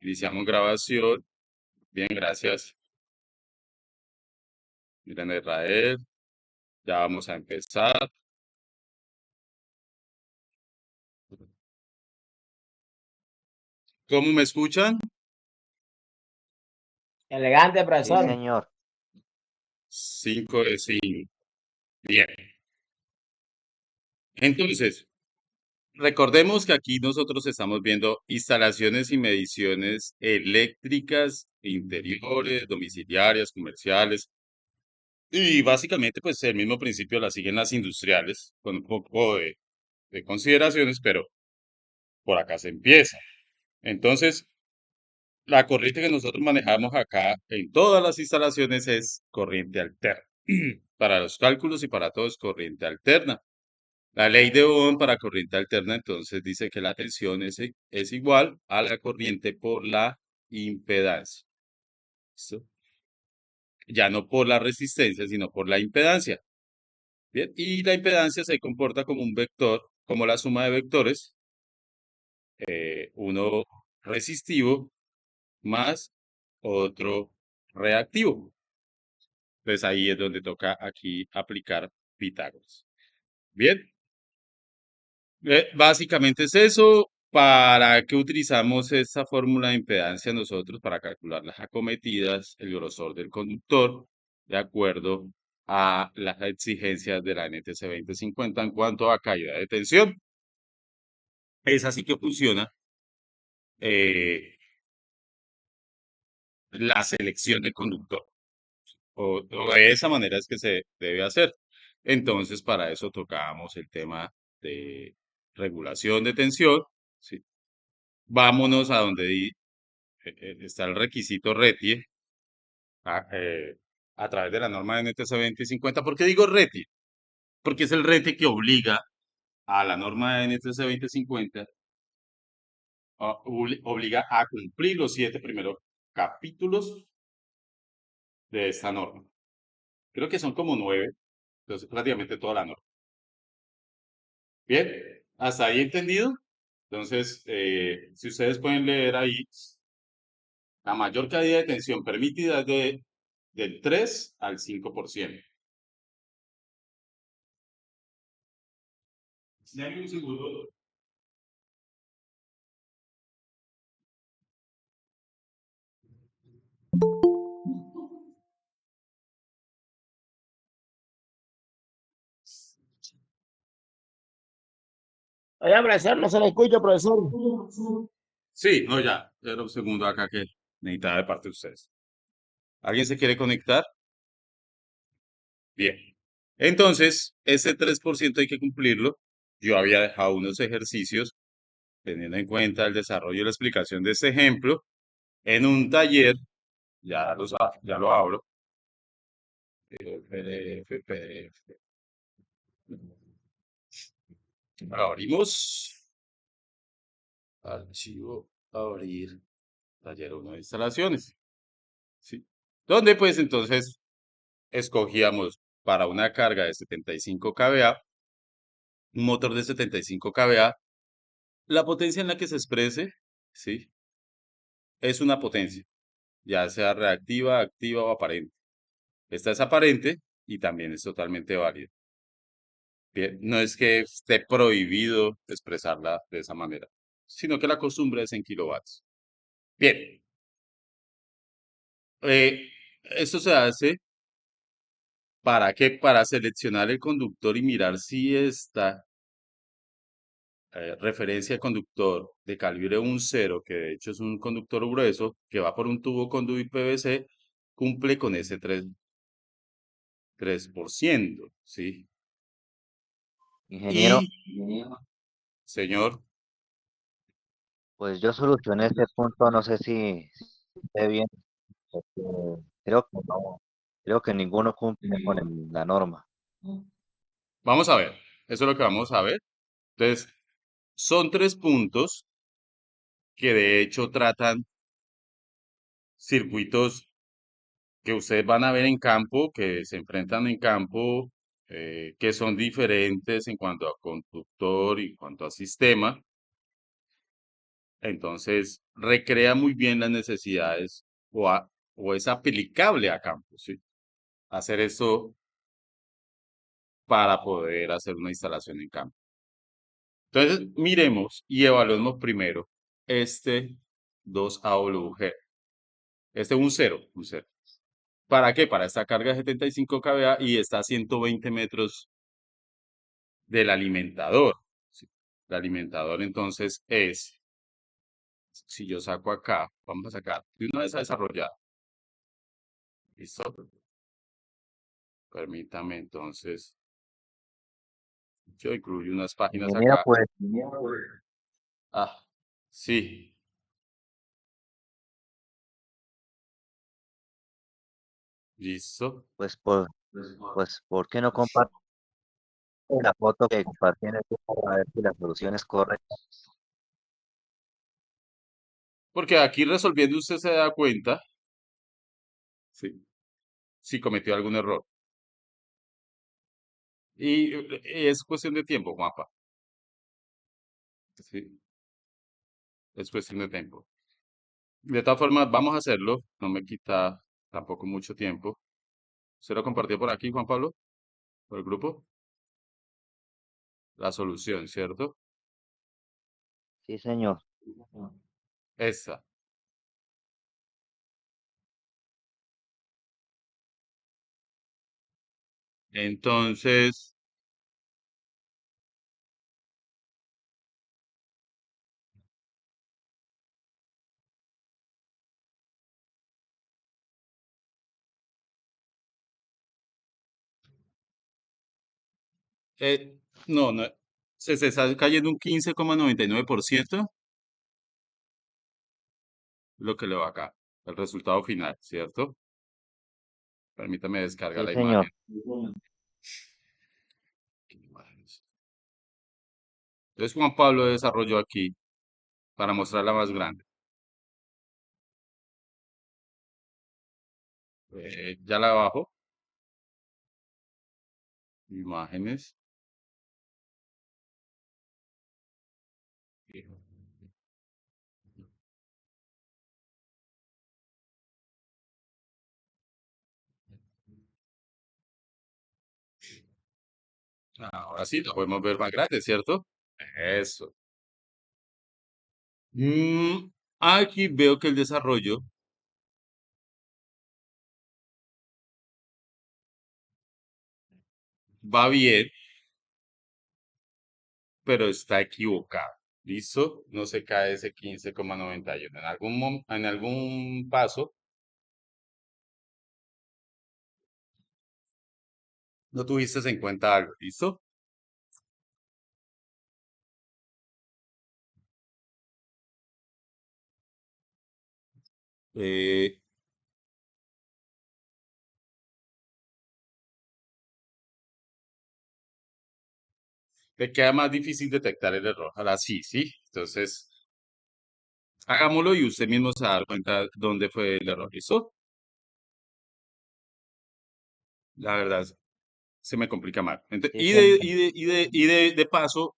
Iniciamos grabación. Bien, gracias. Miren, Israel. Ya vamos a empezar. ¿Cómo me escuchan? Elegante, Sí, profesor. señor. 5 de 5. Bien. Entonces, recordemos que aquí nosotros estamos viendo instalaciones y mediciones eléctricas, interiores, domiciliarias, comerciales. Y básicamente, pues el mismo principio la siguen las industriales, con un poco de consideraciones, pero por acá se empieza. Entonces, la corriente que nosotros manejamos acá en todas las instalaciones es corriente alterna. Para los cálculos y para todo es corriente alterna. La ley de Ohm para corriente alterna entonces dice que la tensión es igual a la corriente por la impedancia. ¿Listo? Ya no por la resistencia, sino por la impedancia. Bien, y la impedancia se comporta como un vector, como la suma de vectores, uno resistivo más otro reactivo. Pues ahí es donde toca aquí aplicar Pitágoras. Bien, básicamente es eso. ¿Para qué utilizamos esta fórmula de impedancia nosotros? Para calcular las acometidas, el grosor del conductor, de acuerdo a las exigencias de la NTC 2050 en cuanto a caída de tensión. Es así que funciona la selección del conductor. O de esa manera es que se debe hacer. Entonces, para eso tocábamos el tema de regulación de tensión. ¿Sí? Vámonos a donde está el requisito RETIE a través de la norma NTC 2050. ¿Por qué digo RETIE? Porque es el RETIE que obliga a la norma NTC 2050, obliga a cumplir los 7 primeros capítulos de esta norma. Creo que son como 9, entonces prácticamente toda la norma. Bien, hasta ahí entendido. Entonces, si ustedes pueden leer ahí, la mayor caída de tensión permitida es del 3 al 5%. Dame un segundo. Oiga, profesor, no se le escucha, profesor. Sí, no, ya. Era un segundo acá que necesitaba de parte de ustedes. ¿Alguien se quiere conectar? Bien. Entonces, ese 3% hay que cumplirlo. Yo había dejado unos ejercicios teniendo en cuenta el desarrollo y la explicación de este ejemplo en un taller. Ya lo abro. PDF. Abrimos. Archivo, abrir, taller 1 de instalaciones. ¿Sí? Donde pues entonces escogíamos para una carga de 75 kVA, un motor de 75 kVA, la potencia en la que se exprese, ¿sí? Es una potencia, ya sea reactiva, activa o aparente. Esta es aparente y también es totalmente válida. Bien, no es que esté prohibido expresarla de esa manera, sino que la costumbre es en kilovatios. Bien, esto se hace ¿para qué? Para seleccionar el conductor y mirar si esta referencia de conductor de calibre 1,0, que de hecho es un conductor grueso, que va por un tubo conduit PVC, cumple con ese 3%, ¿sí? Ingeniero, Y, señor, pues yo solucioné este punto, no sé si esté bien, porque creo que no, creo que ninguno cumple con la norma. vamos a ver, eso es lo que vamos a ver. Entonces, son 3 puntos que de hecho tratan circuitos que ustedes van a ver en campo, que se enfrentan en campo, que son diferentes en cuanto a conductor y en cuanto a sistema. Entonces, recrea muy bien las necesidades o es aplicable a campo, ¿sí? Hacer esto para poder hacer una instalación en campo. Entonces, miremos y evaluemos primero este 2AWG. Este un cero, un cero. ¿Para qué? Para esta carga de 75 kVA y está a 120 metros del alimentador. ¿Sí? El alimentador entonces es, si yo saco acá, vamos a sacar de una vez a desarrollar. ¿Listo? Permítame entonces, yo incluyo unas páginas Ingeniero, acá. pues, Ah, sí, listo. pues, ¿por qué no comparte la foto que compartí en el grupo para ver si la solución es correcta? Porque aquí resolviendo usted se da cuenta, sí, si cometió algún error. Y es cuestión de tiempo, Juanpa. Sí, es cuestión de tiempo. De todas formas, vamos a hacerlo. No me quita tampoco mucho tiempo. ¿Se lo compartió por aquí, Juan Pablo? ¿Por el grupo? La solución, ¿cierto? Sí, señor. Esa. Entonces, no, no. Se está cayendo un 15,99% lo que le va acá. El resultado final, ¿cierto? Permítame descargar Sí, la señor. imagen. ¿Qué imagen es? Entonces, Juan Pablo desarrolló aquí para mostrarla más grande. Ya la abajo. Imágenes. Ahora sí, lo podemos ver más grande, ¿cierto? Eso. Aquí veo que el desarrollo va bien, pero está equivocado. ¿Listo? No se cae ese 15,91. En algún paso no tuviste en cuenta algo. ¿Listo? Eh, Te queda más difícil detectar el error. Ahora sí, sí. Entonces, hagámoslo y usted mismo se va a dar cuenta dónde fue el error. ¿Listo? La verdad, se me complica más. Sí, señor. De paso,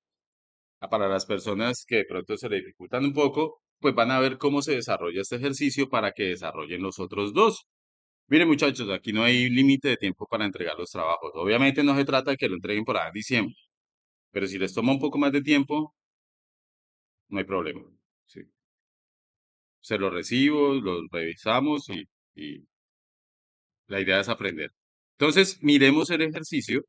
para las personas que de pronto se le dificultan un poco, pues van a ver cómo se desarrolla este ejercicio para que desarrollen los otros dos. Miren, muchachos, aquí no hay límite de tiempo para entregar los trabajos. Obviamente no se trata de que lo entreguen por ahí en diciembre, pero si les toma un poco más de tiempo, no hay problema. Sí. Se los recibo, los revisamos y la idea es aprender. Entonces, miremos el ejercicio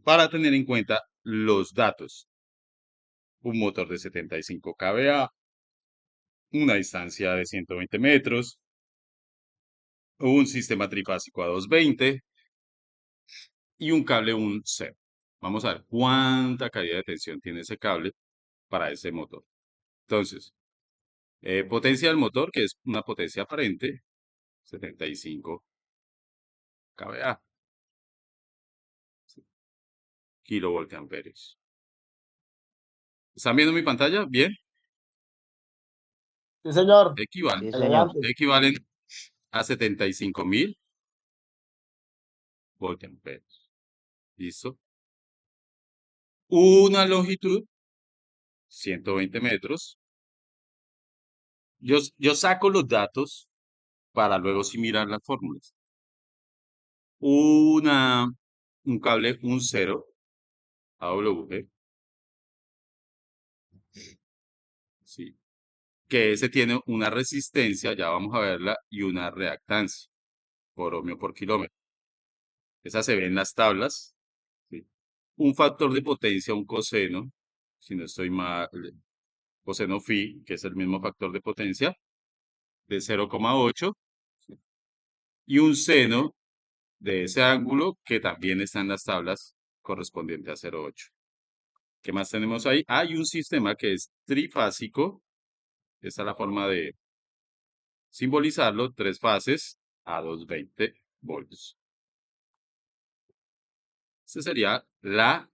para tener en cuenta los datos. Un motor de 75 kVA, una distancia de 120 metros, un sistema trifásico a 220 y un cable un cero. Vamos a ver cuánta calidad de tensión tiene ese cable para ese motor. Entonces, potencia del motor, que es una potencia aparente, 75 kVA, kilovoltiamperios. ¿Están viendo mi pantalla? Bien. Sí, señor. Sí, señor. Elegante. Equivalen a 75.000 voltiamperios. ¿Listo? Una longitud 120 metros. Yo saco los datos para luego sí mirar las fórmulas. Un cable, un 0 AWG, sí, que ese tiene una resistencia, ya vamos a verla, y una reactancia por ohmio por kilómetro. Esa se ve en las tablas, ¿sí? Un factor de potencia, un coseno, si no estoy mal, coseno phi, que es el mismo factor de potencia, de 0,8, ¿sí? Y un seno de ese ángulo que también está en las tablas correspondiente a 0,8. ¿Qué más tenemos ahí? Hay un sistema que es trifásico. Esta es la forma de simbolizarlo. 3 fases a 220 voltios. Esta sería la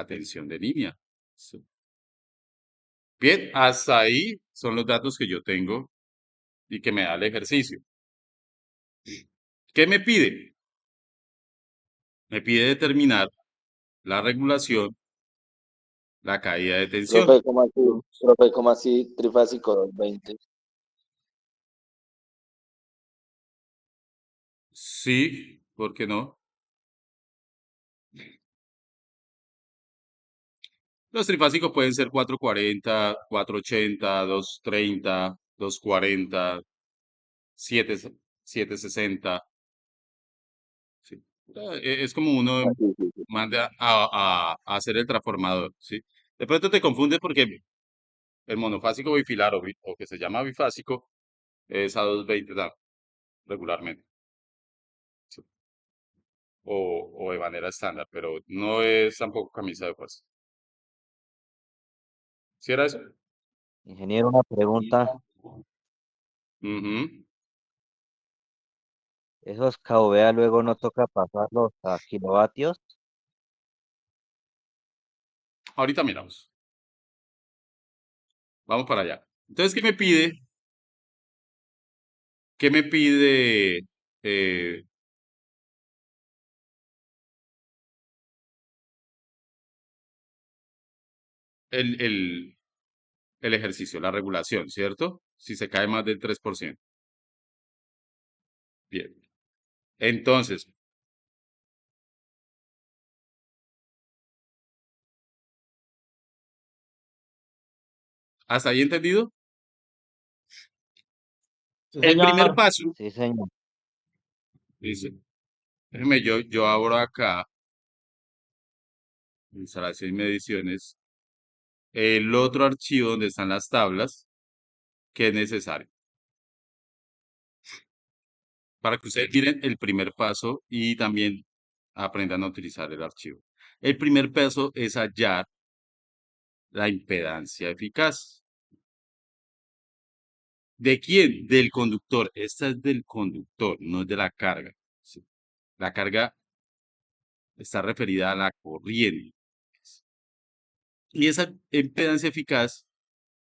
tensión de línea. Sí. Bien, hasta ahí son los datos que yo tengo y que me da el ejercicio. ¿Qué me pide? Me pide determinar la regulación, la caída de tensión. Profe, ¿cómo así trifásico 220? Sí, ¿por qué no? Los trifásicos pueden ser 440, 480, 230, 240, 760. Sí. Es como uno Ah, sí, sí, sí. manda a hacer el transformador, ¿sí? De pronto te confundes porque el monofásico bifilar o que se llama bifásico es a 220 regularmente, ¿sí? O de manera estándar, pero no es tampoco camisa de fuerza. ¿Sí era eso? Ingeniero, una pregunta. Ujú. ¿Esos kVA luego no toca pasarlos a kilovatios? Ahorita miramos. Vamos para allá. Entonces, ¿qué me pide? ¿Qué me pide eh, el, el, el ejercicio, la regulación, ¿cierto? Si se cae más del 3%. Bien. Entonces, ¿hasta ahí entendido? Sí, El primer señor. paso, Sí, señor. dice, déjeme, yo abro acá, instalación y mediciones, el otro archivo donde están las tablas que es necesario para que ustedes miren el primer paso y también aprendan a utilizar el archivo. El primer paso es hallar la impedancia eficaz. ¿De quién? Del conductor. Esta es del conductor, no es de la carga. ¿Sí? La carga está referida a la corriente. Y esa impedancia eficaz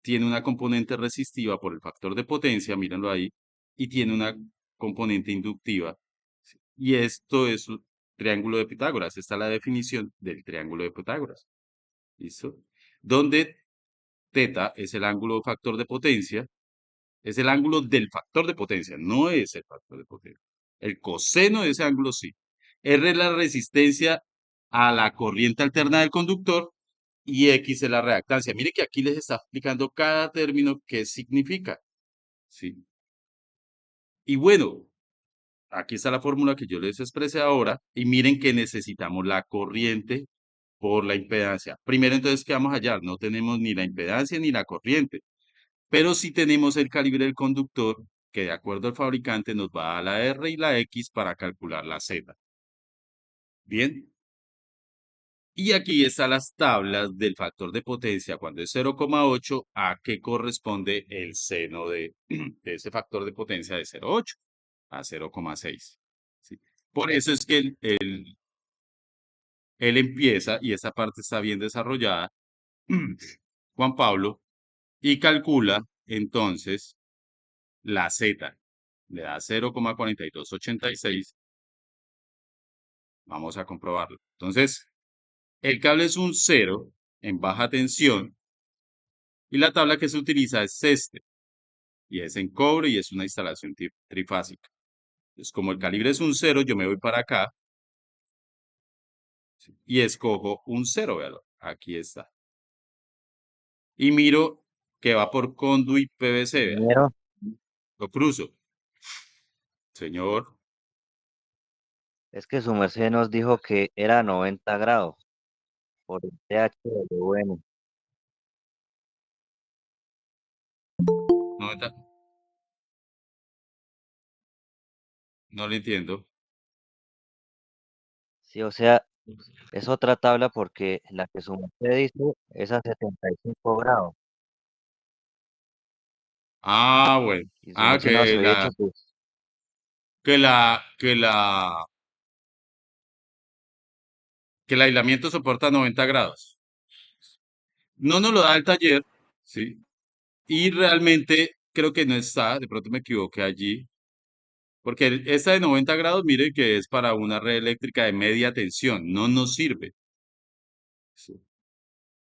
tiene una componente resistiva por el factor de potencia, mírenlo ahí, y tiene una componente inductiva. ¿Sí? Y esto es un triángulo de Pitágoras. Esta es la definición del triángulo de Pitágoras. ¿Listo? Donde teta es el ángulo factor de potencia. Es el ángulo del factor de potencia, no es el factor de potencia. El coseno de ese ángulo sí. R es la resistencia a la corriente alterna del conductor y X es la reactancia. Mire que aquí les está explicando cada término qué significa. ¿Sí? Y bueno, aquí está la fórmula que yo les expresé ahora y miren que necesitamos la corriente por la impedancia. Primero entonces, ¿qué vamos a hallar? No tenemos ni la impedancia ni la corriente. Pero sí tenemos el calibre del conductor, que de acuerdo al fabricante nos va a dar la R y la X para calcular la Z. Bien. Y aquí están las tablas del factor de potencia cuando es 0,8, a qué corresponde el seno de ese factor de potencia de 0,8 a 0,6. ¿Sí? Por eso es que él empieza, y esta parte está bien desarrollada, Juan Pablo, y calcula entonces la Z. Le da 0,4286. Vamos a comprobarlo. Entonces, el cable es un 0 en baja tensión Y la tabla que se utiliza es este, y es en cobre y es una instalación trifásica. Entonces, como el calibre es un 0, yo me voy para acá y escojo un 0, véalo, aquí está. Y miro que va por conduit PVC, vea, Ingeniero, lo cruzo. Señor, es que su merced nos dijo que era 90 grados por el THWN. no, no lo entiendo. Sí, o sea, es otra tabla porque la que su merced dice es a 75 grados. Ah, bueno. Y su Ah, merced nos había dicho pues, que el aislamiento soporta 90 grados. No nos lo da el taller, ¿sí? Y realmente creo que no está, de pronto me equivoqué allí, porque esta de 90 grados, mire que es para una red eléctrica de media tensión, no nos sirve. Sí.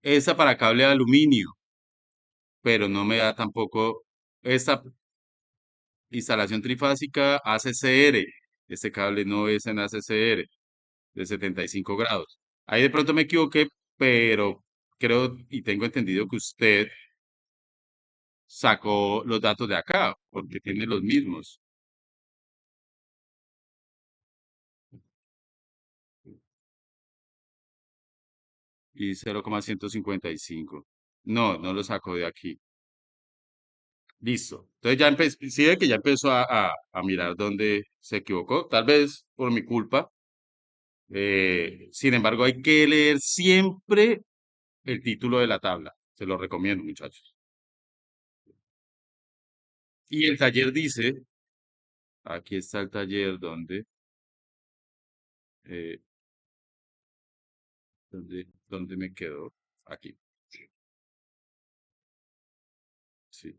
Esta para cable de aluminio, pero no me da tampoco esta instalación trifásica ACCR. Este cable no es en ACCR, de 75 grados. Ahí de pronto me equivoqué, pero creo y tengo entendido que usted sacó los datos de acá, porque tiene los mismos. Y 0,155. No, no lo sacó de aquí. Listo. Entonces ya empecé, sí ve que ya empezó a mirar dónde se equivocó, tal vez por mi culpa. Sin embargo, hay que leer siempre el título de la tabla. Se lo recomiendo, muchachos. Y el taller dice, aquí está el taller donde, eh, donde me quedó. Aquí. Sí.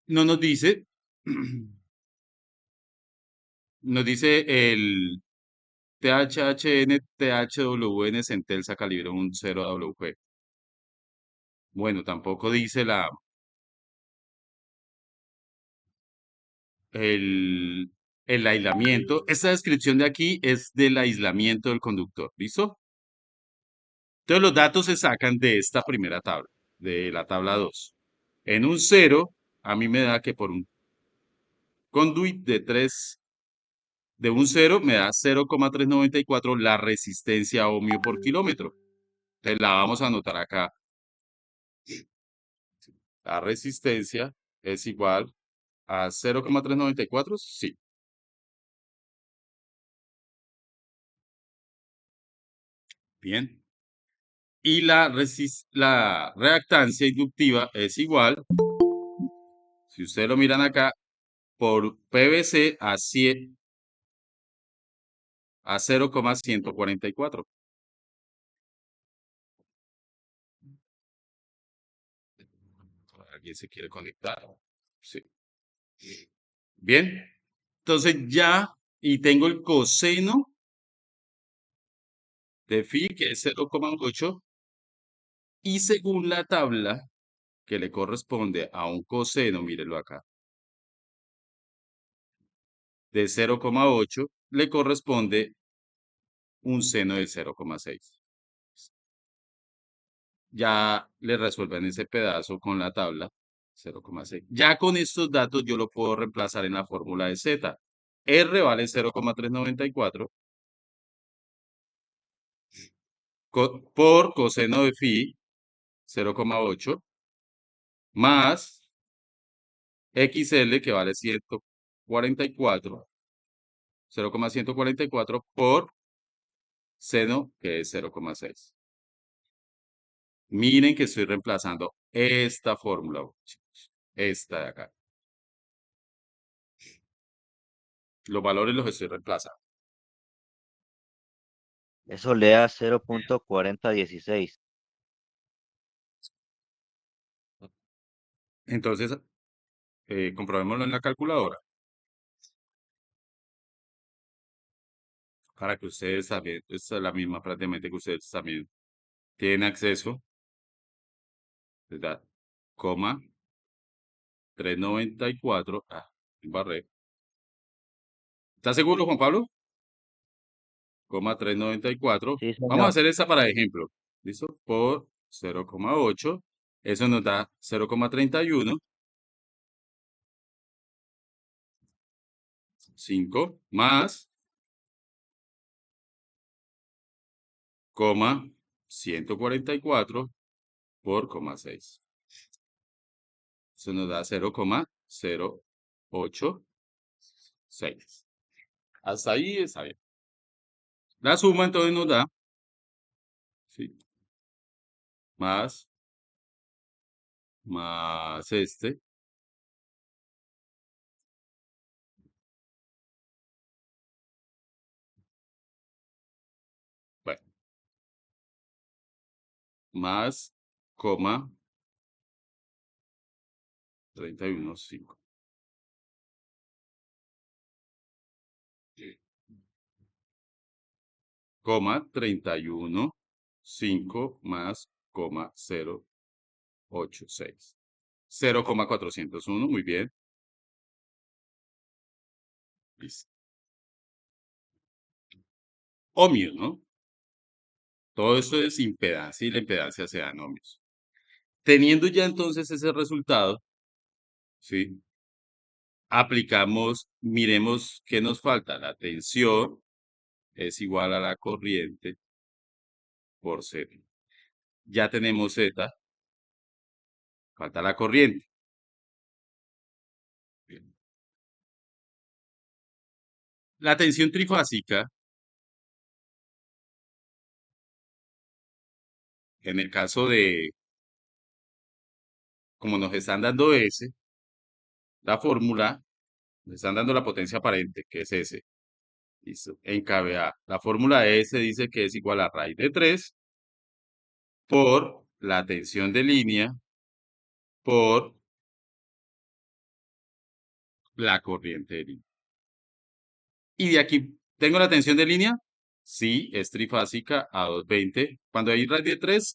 No nos dice, nos dice el THHN, THWN Centelsa calibre un 0WG. Bueno, tampoco dice el, el aislamiento. Esta descripción de aquí es del aislamiento del conductor. ¿Listo? Entonces los datos se sacan de esta primera tabla, de la tabla 2. En un 0, a mí me da que por un conduit de un 0 me da 0,394 la resistencia ohmio por kilómetro. Entonces la vamos a anotar acá. La resistencia es igual a 0,394, sí. Bien. Y la reactancia inductiva es igual, si ustedes lo miran acá, por PVC a 0,144. ¿Alguien se quiere conectar? Sí. Bien. Entonces ya, y tengo el coseno de phi, que es 0,8, y según la tabla que le corresponde a un coseno, mírenlo acá, de 0,8, le corresponde un seno de 0,6. Ya le resuelven ese pedazo con la tabla 0,6. Ya con estos datos yo lo puedo reemplazar en la fórmula de Z. R vale 0,394 por coseno de phi 0,8 más XL que vale 144, 0,144 por seno que es 0,6. Miren que estoy reemplazando esta fórmula, chicos, esta de acá. Los valores los estoy reemplazando. eso le da 0.4016. Entonces, comprobémoslo en la calculadora para que ustedes también, esta es la misma prácticamente que ustedes también tienen acceso. Entonces da coma 394. Embarré. ¿Estás seguro, Juan Pablo? Coma 394. Sí, Vamos a señor. hacer esta para ejemplo. ¿Listo? Por 0,8. Eso nos da 0,31. 5 más coma 144 por coma 6. Eso nos da 0,086. Hasta ahí está bien. La suma entonces nos da, ¿sí? Más este. Bueno, más coma 31,5. Coma 31,5 más coma 0,86. 0,401, muy bien. Listo. Ohmios, ¿no? Todo esto es impedancia y la impedancia se da en ohmios. Teniendo ya entonces ese resultado, ¿sí? Aplicamos, miremos qué nos falta. La tensión es igual a la corriente por Z. Ya tenemos Z, falta la corriente. Bien. La tensión trifásica, en el caso de, como nos están dando S, la fórmula, nos están dando la potencia aparente, que es S. Listo. En KVA, la fórmula de S dice que es igual a raíz de 3 por la tensión de línea por la corriente de línea. Y de aquí, ¿tengo la tensión de línea? Sí, es trifásica a 220. Cuando hay raíz de 3,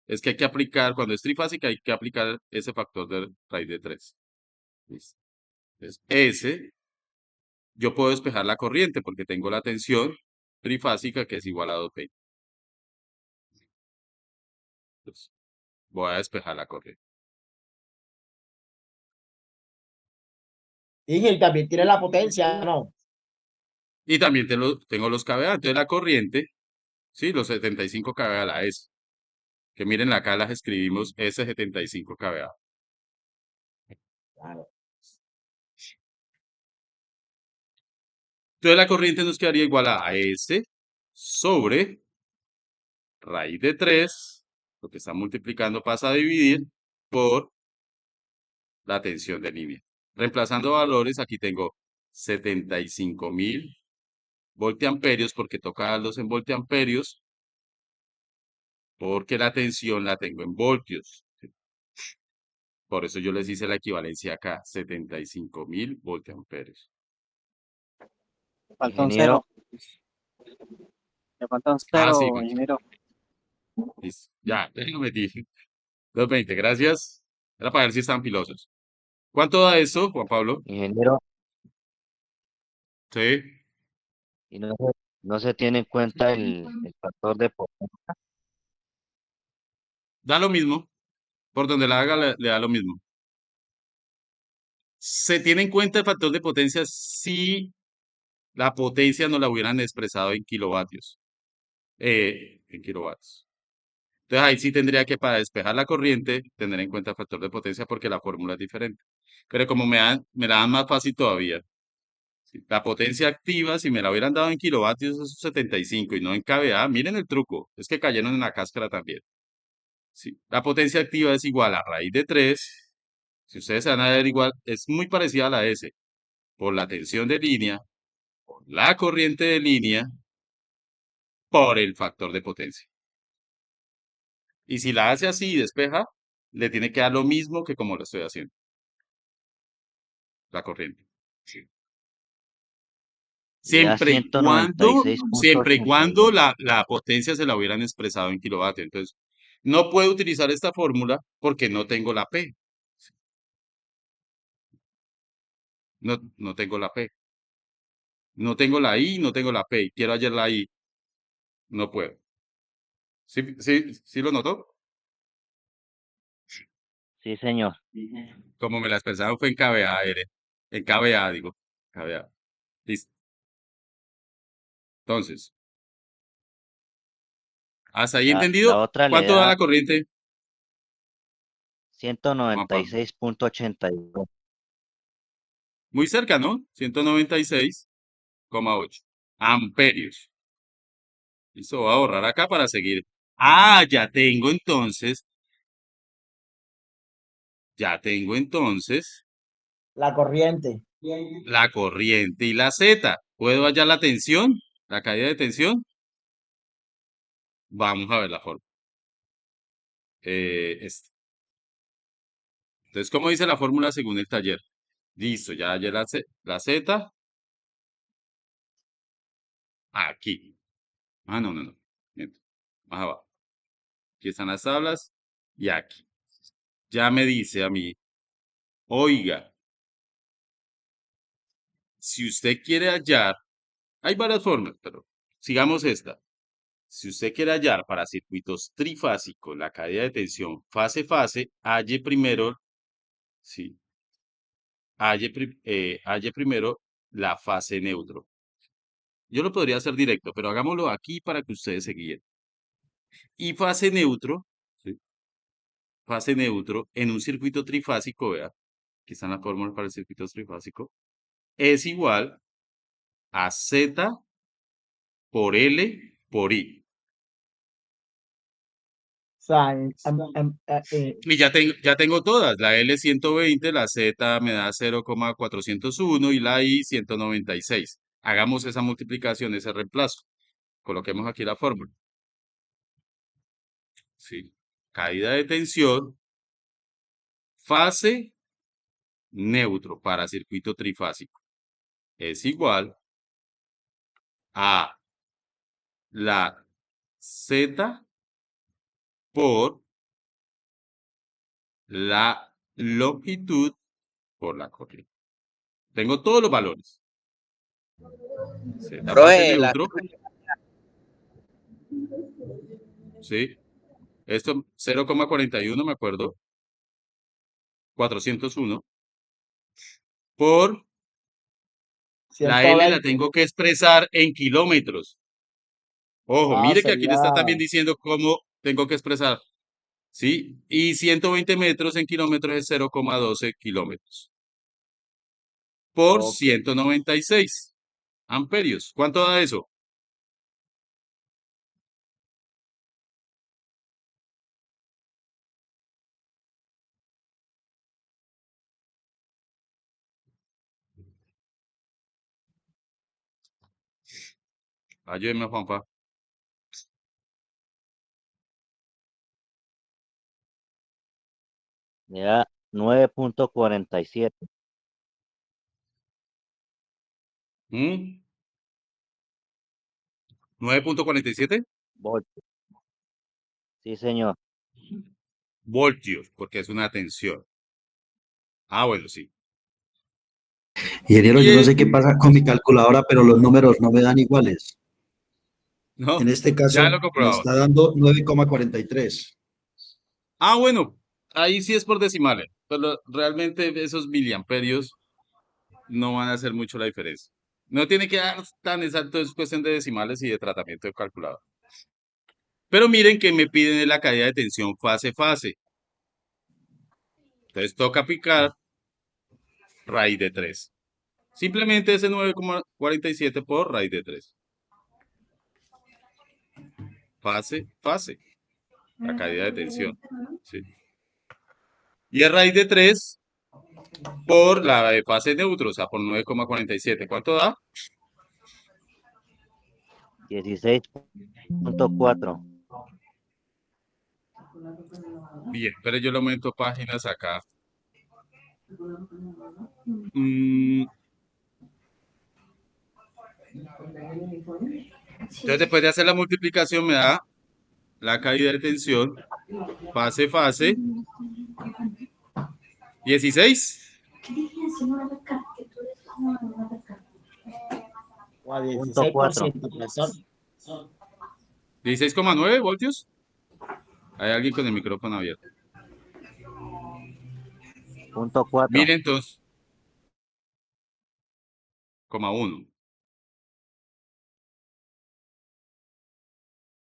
es que hay que aplicar, cuando es trifásica, hay que aplicar ese factor de raíz de 3. Listo. Entonces, S, yo puedo despejar la corriente porque tengo la tensión trifásica que es igual a 220. Entonces, voy a despejar la corriente. Y también tiene la potencia, ¿no? Y también tengo los kVA. Entonces, la corriente, sí, los 75 kVA a la S. Que miren acá las escribimos S75 kVA. Claro. Entonces la corriente nos quedaría igual a S sobre raíz de 3, lo que está multiplicando pasa a dividir por la tensión de línea. Reemplazando valores, aquí tengo 75.000 voltiamperios, porque toca darlos en voltiamperios, porque la tensión la tengo en voltios. Por eso yo les hice la equivalencia acá, 75.000 voltiamperios. Faltó un Ingeniero, cero. Le faltó un Ah, sí, cero, ingeniero. listo. Ya, déjenme dije. 220, gracias. Era para ver si están filosos. ¿Cuánto da eso, Juan Pablo? ingeniero, Sí, y no se tiene en cuenta el factor de potencia. da lo mismo. Por donde la haga le da lo mismo. Se tiene en cuenta el factor de potencia si la potencia no la hubieran expresado en kilovatios. En kilovatios. Entonces ahí sí tendría que, para despejar la corriente, tener en cuenta el factor de potencia porque la fórmula es diferente. Pero como me la dan más fácil todavía. Sí, la potencia activa, si me la hubieran dado en kilovatios, es 75 y no en kVA. Miren el truco, es que cayeron en la cáscara también. Sí, la potencia activa es igual a raíz de 3. Si ustedes se van a ver igual, es muy parecida a la S. Por la tensión de línea, por la corriente de línea, por el factor de potencia. Y si la hace así y despeja, le tiene que dar lo mismo que como lo estoy haciendo. La corriente. Sí. Le da Siempre y cuando 196,5. la potencia se la hubieran expresado en kilovatios. Entonces, No puedo utilizar esta fórmula porque no tengo la P. No tengo la P. No tengo la I, no tengo la P. Y quiero hallar la I. No puedo. ¿Sí lo notó? Sí, señor. Como me la expresaron fue en KBA, en KBA, digo. KBA. Listo. Entonces, ¿hasta ahí La entendido? otra le ¿Cuánto da da la corriente? Juanpa? 196.82. Muy cerca, ¿no? 196,8 amperios. Listo, voy a ahorrar acá para seguir. Ya tengo entonces La corriente. la corriente y la Z. ¿Puedo hallar la tensión? ¿La caída de tensión? Vamos a ver la forma. Esta. Entonces, ¿cómo dice la fórmula según el taller? Listo, ya hallé la Z. Aquí. No. Miento. Más abajo. Aquí están las tablas. Y aquí. Ya me dice a mí, oiga, si usted quiere hallar, hay varias formas, pero sigamos esta. Si usted quiere hallar para circuitos trifásicos la caída de tensión fase-fase, halle primero, sí, halle primero la fase neutro. Yo lo podría hacer directo, pero hagámoslo aquí para que ustedes se guíen. Y fase neutro, ¿sí? Fase neutro en un circuito trifásico, vea, aquí están las fórmulas para el circuito trifásico, es igual a Z por L por I. O sea, Y ya tengo todas, la L 120, la Z me da 0,401 y la I 196. Hagamos esa multiplicación, ese reemplazo. Coloquemos aquí la fórmula. Sí. Caída de tensión, fase neutro para circuito trifásico es igual a la Z por la longitud por la corriente. Tengo todos los valores. Z fase Profe, neutro, ¿sí? Esto 0,41, me acuerdo, 401, por la L la 120. tengo que expresar en kilómetros. Ojo, mire que aquí le Sería, está también diciendo cómo tengo que expresar, ¿sí? Y 120 metros en kilómetros es 0,12 kilómetros por ok. 196 amperios. ¿Cuánto da eso? Ayúdeme, Juanpa. Le da 9.47 ¿Mm? ¿9,47? voltios. Sí, señor. Voltios, porque es una tensión. Ah, bueno, sí. Ingeniero, Y yo no sé qué pasa con mi calculadora, pero los números no me dan iguales. no, En este ya lo caso me comprobamos. está dando 9,43. Ah, bueno, ahí sí es por decimales, pero realmente esos miliamperios no van a hacer mucho la diferencia. No tiene que dar tan exacto, es cuestión de decimales y de tratamiento de calculador. Pero miren que me piden la caída de tensión fase-fase. Entonces toca aplicar raíz de 3. Simplemente ese 9,47 por raíz de 3. Fase, la caída de tensión. ¿Sí? Y es raíz de 3 por la de fase neutro, o sea, por 9,47. ¿Cuánto da? 16.4. Bien, pero yo le aumento páginas acá. Mm, entonces, después de hacer la multiplicación, me da la caída de tensión, fase, 16. O a Punto 16%, profesor. 16,9 voltios. Hay alguien con el micrófono abierto. Punto 4. Mire entonces, 1.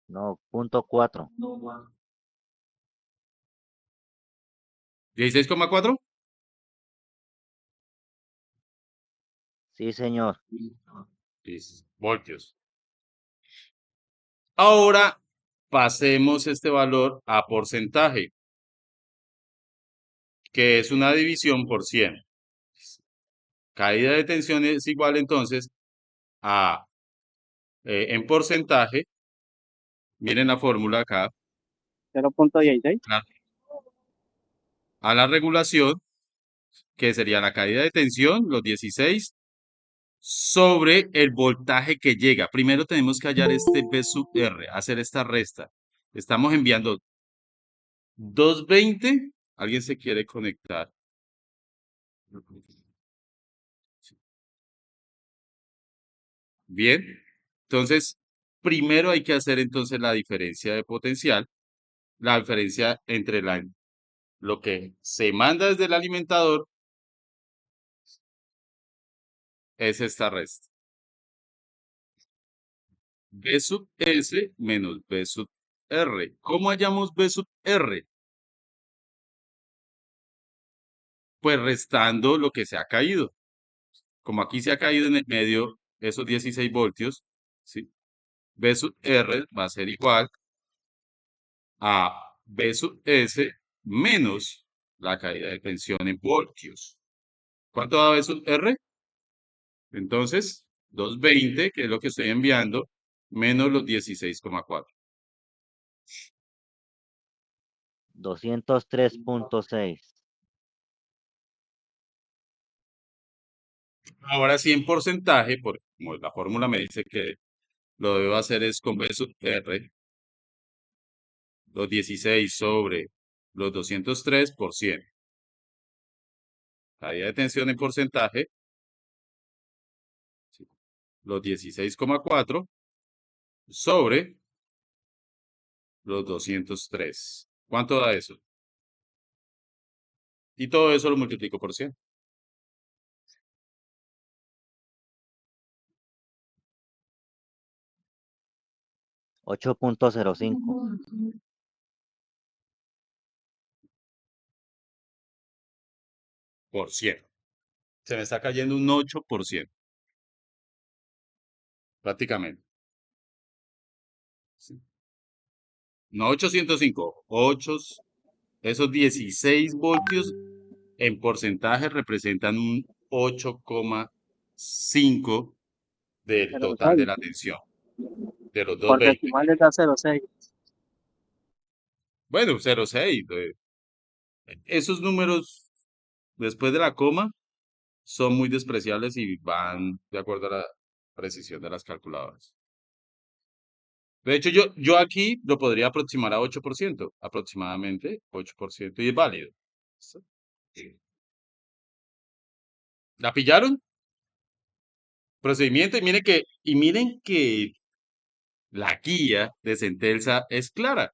No, punto 4. 16,4. Sí, señor. Voltios. Ahora pasemos este valor a porcentaje, que es una división por 100. Caída de tensión es igual entonces a, en porcentaje, miren la fórmula acá, 0.16. a la regulación, que sería la caída de tensión, los 16, sobre el voltaje que llega. Primero tenemos que hallar este V sub R, hacer esta resta. Estamos enviando 220. ¿Alguien se quiere conectar? Bien. Entonces, primero hay que hacer entonces la diferencia de potencial, la diferencia entre lo que se manda desde el alimentador es esta resta. V sub S menos V sub R. ¿Cómo hallamos V sub R? Pues restando lo que se ha caído. Como aquí se ha caído en el medio esos 16 voltios, ¿sí? V sub R va a ser igual a V sub S menos la caída de tensión en voltios. ¿Cuánto da V sub R? Entonces, 220, que es lo que estoy enviando, menos los 16,4. 203.6. Ahora sí en porcentaje, porque como la fórmula me dice que lo debo hacer es con V sub R, los 16 sobre los 203%. Caída de tensión en porcentaje, ¿sí? Los 16,4 sobre los 203. ¿Cuánto da eso? Y todo eso lo multiplico por 100. $8.05. Por 100. Se me está cayendo un 8%. Prácticamente. ¿Sí? No 805. Esos 16 voltios en porcentaje representan un 8,5 del total de 0.6. la tensión. De los Por 220. decimales da 0.6. Bueno, 0,6. Esos números después de la coma son muy despreciables y van de acuerdo a la precisión de las calculadoras. De hecho, yo aquí lo podría aproximar a 8%, aproximadamente 8%, y es válido. ¿Listo? Sí. ¿La pillaron? Procedimiento, y miren que la guía de Centelsa es clara.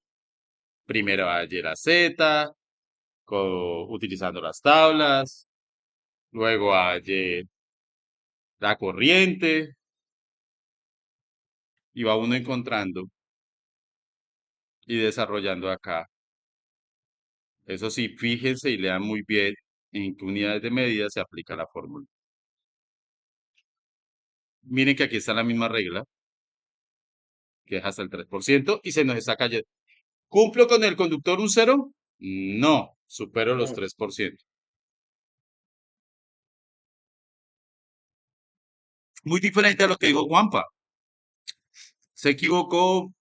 Primero halle la Z, utilizando las tablas, luego halle la corriente, y va uno encontrando y desarrollando acá. Eso sí, fíjense y lean muy bien en qué unidades de medida se aplica la fórmula. Miren que aquí está la misma regla, que es hasta el 3%, y se nos está cayendo. ¿Cumplo con el conductor un 0? No, supero los 3%. Muy diferente a lo que dijo Juanpa. Se equivocó,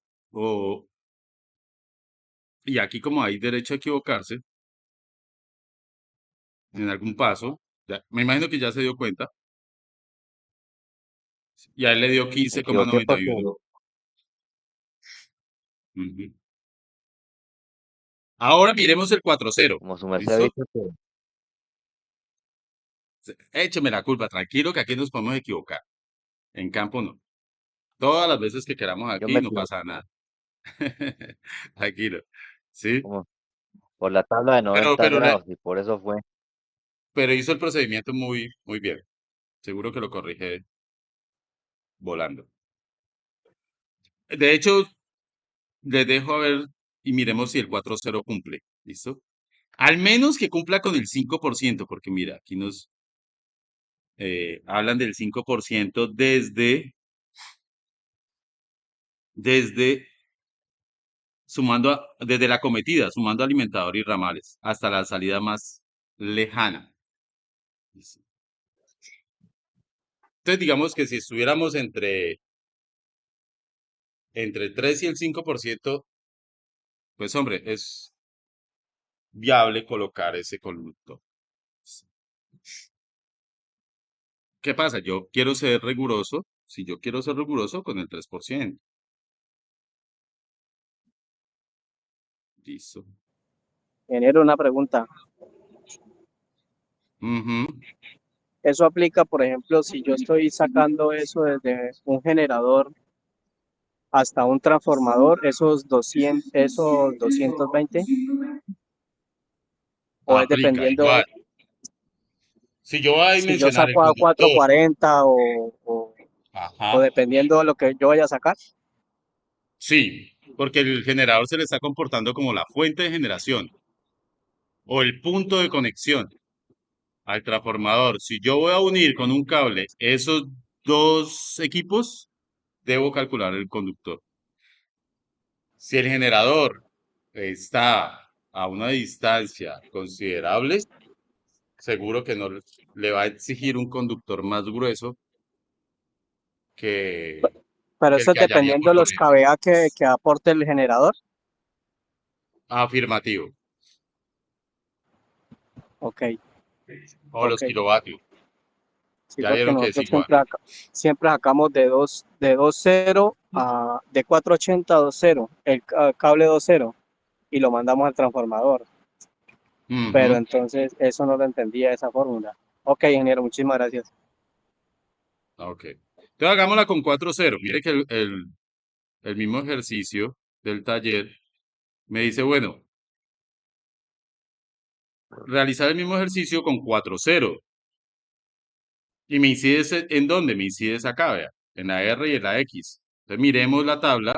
y aquí como hay derecho a equivocarse, en algún paso, me imagino que ya se dio cuenta, y a él le dio Me equivoqué porque 15,91. Ujú. Ahora miremos el 4-0. Como su merced ha ¿Listo? dicho que Écheme la culpa, tranquilo, que aquí nos podemos equivocar. En campo no. Todas las veces que queramos yo aquí me no equivoqué, pasa nada. Tranquilo. ¿Sí? como por la tabla de Pero, 90 pero, grados y por eso fue. pero hizo el procedimiento muy, muy bien. Seguro que lo corrige volando. De hecho, les dejo a ver y miremos si el 4-0 cumple. ¿Listo? Al menos que cumpla con el 5%, porque mira, aquí nos hablan del 5% desde desde la cometida, sumando alimentador y ramales, hasta la salida más lejana. ¿Listo? Entonces, digamos que si estuviéramos entre el 3 y el 5%, pues hombre, es viable colocar ese conductor. ¿Qué pasa? Yo quiero ser riguroso. Si yo quiero ser riguroso con el 3%. Listo. Ingeniero, una pregunta. Ujú. Eso aplica, por ejemplo, si yo estoy sacando eso desde un generador hasta un transformador, esos 220, o es Aplica igual. dependiendo, Si yo voy a si yo dimensionar el saco a conductor, 440 o ajá, dependiendo de lo que yo vaya a sacar. sí, porque el generador se le está comportando como la fuente de generación o el punto de conexión al transformador. Si yo voy a unir con un cable esos dos equipos, debo calcular el conductor. Si el generador está a una distancia considerable, seguro que no le va a exigir un conductor más grueso que, Pero que el eso es que hallaría dependiendo por de los corriente. kVA que aporte el generador. Afirmativo. Ok, O los ok. kilovatios. Sí, Ya porque vieron que es nosotros igual. siempre sacamos de 2.0 de 480 a 2.0, cable 2.0, y lo mandamos al transformador. Pero Ujú. entonces eso no lo entendía esa fórmula. Ok, ingeniero, muchísimas gracias. Ok. Entonces hagámosla con 4-0. Mire que el mismo ejercicio del taller me dice, bueno, realizar el mismo ejercicio con 4-0. Y me incide ¿en dónde? Me incide acá, vea, en la R y en la X. Entonces miremos la tabla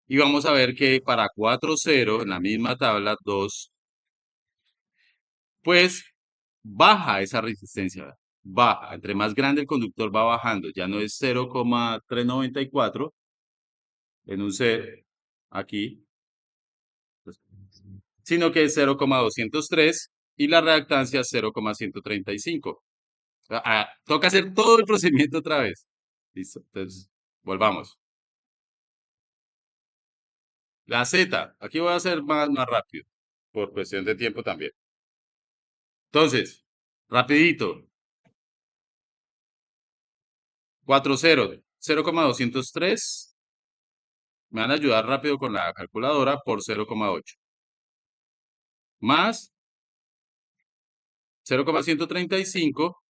y vamos a ver que para 4-0, en la misma tabla, 2, pues baja esa resistencia, vea, baja. Entre más grande el conductor va bajando, ya no es 0,394 en un C aquí, pues, sino que es 0,203 y la reactancia 0,135. Toca hacer todo el procedimiento otra vez. Listo. Entonces, volvamos. La Z, aquí voy a hacer más rápido, por cuestión de tiempo también. Entonces, rapidito. 4-0, 0,203. Me van a ayudar rápido con la calculadora por 0,8. Más 0,135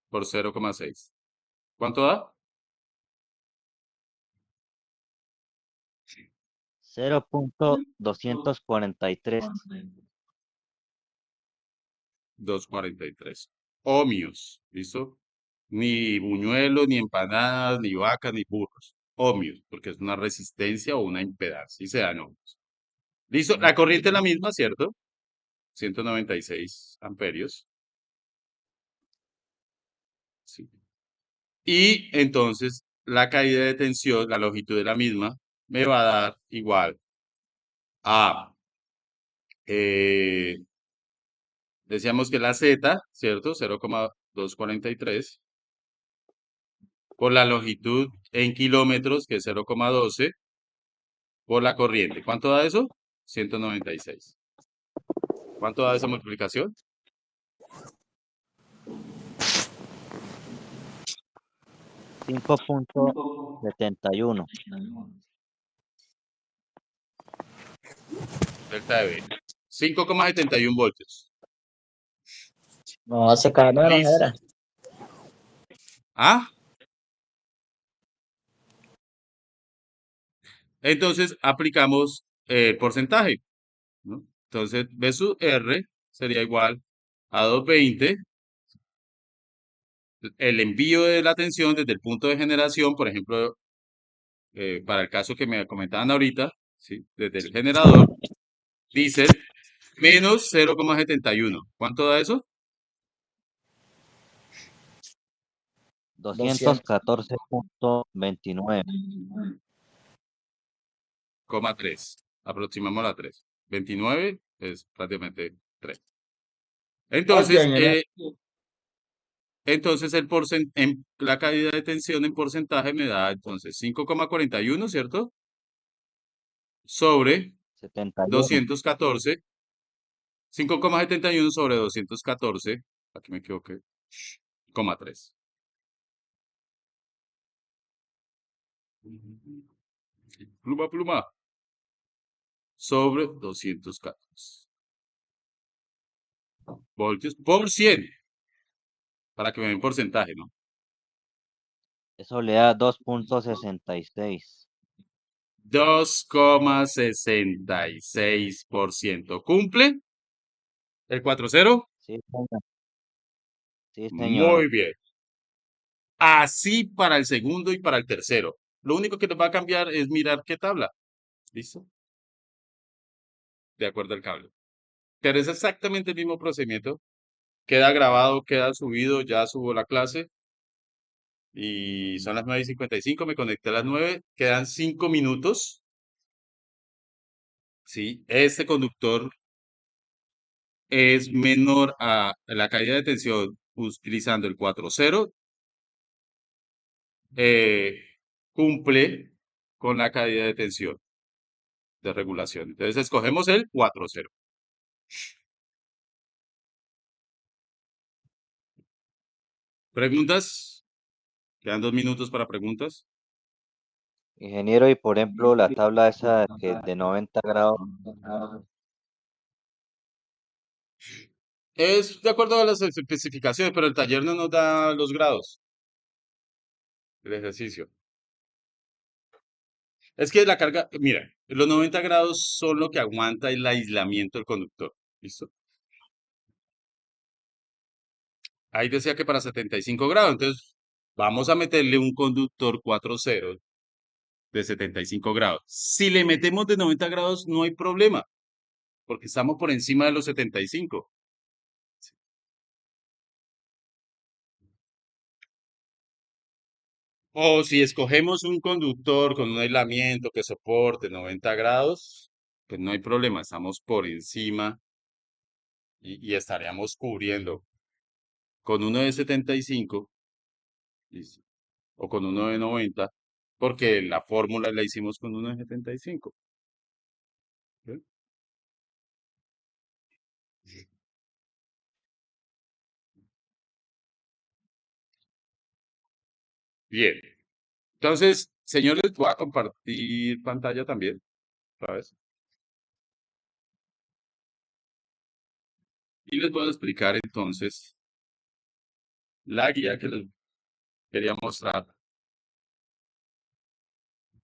por 0,6. ¿Cuánto da? 0.243. 243 ohmios. ¿Listo? Ni buñuelos, ni empanadas, ni vacas, ni burros. Ohmios, porque es una resistencia o una impedancia y se dan ohmios. ¿Listo? La corriente es la misma, ¿cierto? 196 amperios. Sí. Y entonces la caída de tensión, la longitud de la misma, me va a dar igual a, decíamos que la Z, ¿cierto? 0,243 por la longitud en kilómetros, que es 0,12, por la corriente. ¿Cuánto da eso? 196. ¿Cuánto da esa multiplicación? 5.71. delta de V. 5,71 voltios. No, se cae menos Listo. era. ¿Ah? Entonces aplicamos el porcentaje, ¿no? Entonces B sub R sería igual a 220. El envío de la tensión desde el punto de generación, por ejemplo, para el caso que me comentaban ahorita, ¿sí? Desde el generador, dice menos 0,71. ¿Cuánto da eso? 214.29. 3. Aproximamos a 3. 29 es prácticamente 3. Entonces, la caída de tensión en porcentaje me da entonces 5,41, ¿cierto? Sobre 71. 214. 5,71 sobre 214. Aquí me equivoqué. 3. Pluma, pluma. Sobre 214 voltios por 100. Para que me den porcentaje, ¿no? Eso le da 2.66. 2,66%. ¿Cumple el 40? Sí, señor. Sí, señor. Muy bien. Así para el segundo y para el tercero. Lo único que nos va a cambiar es mirar qué tabla. ¿Listo? De acuerdo al cable. Pero es exactamente el mismo procedimiento. Queda grabado, queda subido, ya subo la clase. Y son las 9:55, me conecté a las 9. Quedan 5 minutos. ¿Sí? Este conductor es menor a la caída de tensión utilizando el 4.0, cumple con la caída de tensión de regulación. Entonces escogemos el 4.0. ¿Preguntas? Quedan 2 minutos para preguntas. Ingeniero, y por ejemplo, la tabla esa que de 90 grados, Es de acuerdo a las especificaciones, pero el taller no nos da los grados del ejercicio. Es que la carga, mira, los 90 grados son lo que aguanta el aislamiento del conductor. ¿Listo? Ahí decía que para 75 grados, entonces vamos a meterle un conductor 4.0 de 75 grados. Si le metemos de 90 grados, no hay problema, porque estamos por encima de los 75. O si escogemos un conductor con un aislamiento que soporte 90 grados, pues no hay problema, estamos por encima y estaríamos cubriendo con uno de 75, listo, o con uno de 90, porque la fórmula la hicimos con uno de 75. ¿Sí? Bien. Entonces, señores, voy a compartir pantalla también, ¿sabes? Y les voy a explicar entonces la guía que les quería mostrar.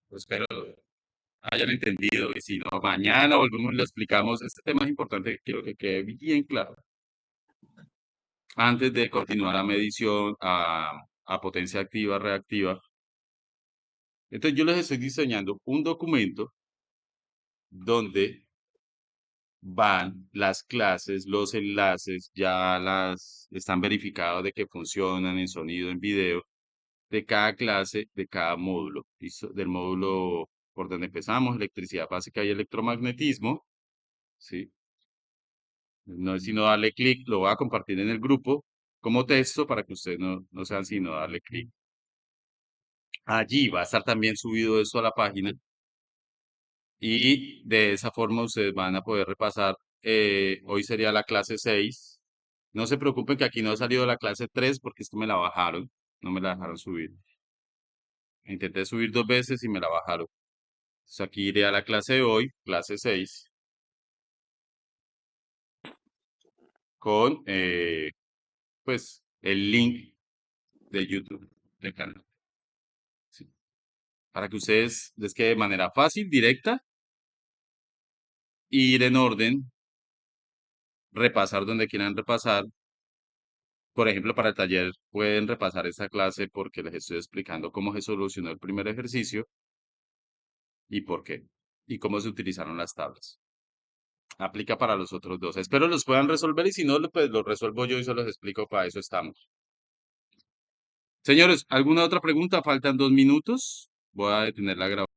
Pues espero hayan entendido y si no, mañana volvemos y lo explicamos. Este tema es importante, quiero que quede bien claro. Antes de continuar a medición, a potencia activa, reactiva. Entonces yo les estoy diseñando un documento donde van las clases, los enlaces, ya las están verificados de que funcionan en sonido, en video, de cada clase, de cada módulo. ¿Listo? Del módulo por donde empezamos, electricidad básica y electromagnetismo, ¿sí? No es sino darle clic, lo voy a compartir en el grupo como texto para que ustedes no sean sino darle clic. Allí va a estar también subido esto a la página y de esa forma ustedes van a poder repasar. Hoy sería la clase 6. No se preocupen que aquí no ha salido la clase 3 porque esto me la bajaron, no me la dejaron subir. Intenté subir 2 veces y me la bajaron. Entonces aquí iré a la clase de hoy, clase 6. con, pues, el link de YouTube del canal. ¿Sí? Para que ustedes les quede de manera fácil, directa, ir en orden, repasar donde quieran repasar. Por ejemplo, para el taller pueden repasar esta clase porque les estoy explicando cómo se solucionó el primer ejercicio y por qué, y cómo se utilizaron las tablas. Aplica para los otros dos. Espero los puedan resolver y si no, pues los resuelvo yo y se los explico, para eso estamos. Señores, ¿alguna otra pregunta? Faltan 2 minutos. Voy a detener la grabación.